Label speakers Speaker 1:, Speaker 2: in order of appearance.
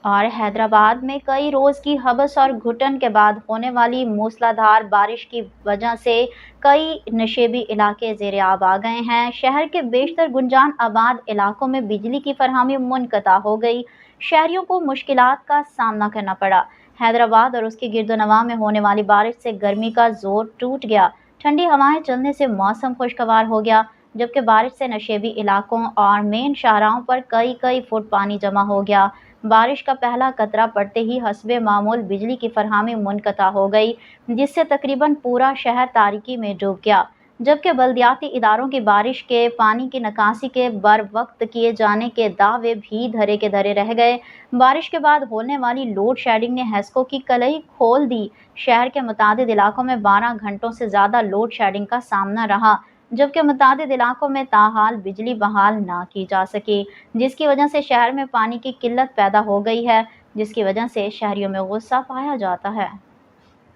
Speaker 1: اور حیدرآباد میں کئی روز کی حبس اور گھٹن کے بعد ہونے والی موسلادھار بارش کی وجہ سے کئی نشیبی علاقے زیر آب آ گئے ہیں۔ شہر کے بیشتر گنجان آباد علاقوں میں بجلی کی فراہمی منقطع ہو گئی۔ شہریوں کو مشکلات کا سامنا کرنا پڑا۔ حیدرآباد اور اس کے گرد و نواح میں ہونے والی بارش سے گرمی کا زور ٹوٹ گیا۔ ٹھنڈی ہوائیں چلنے سے موسم خوشگوار ہو گیا، جبکہ بارش سے نشیبی علاقوں اور مین شاہراہوں پر کئی فٹ پانی جمع ہو گیا۔ بارش کا پہلا قطرہ پڑتے ہی حسب معمول بجلی کی فراہمی منقطع ہو گئی، جس سے تقریباً پورا شہر تاریکی میں ڈوب گیا، جبکہ بلدیاتی اداروں کی بارش کے پانی کی نکاسی کے بروقت کیے جانے کے دعوے بھی دھرے کے دھرے رہ گئے۔ بارش کے بعد ہونے والی لوڈ شیڈنگ نے حسکوں کی کلئی کھول دی۔ شہر کے متعدد علاقوں میں 12 گھنٹوں سے زیادہ لوڈ شیڈنگ کا سامنا رہا، جبکہ متعدد علاقوں میں تاحال بجلی بحال نہ کی جا سکی، جس کی وجہ سے شہر میں پانی کی قلت پیدا ہو گئی ہے، جس کی وجہ سے شہریوں میں غصہ پایا جاتا ہے۔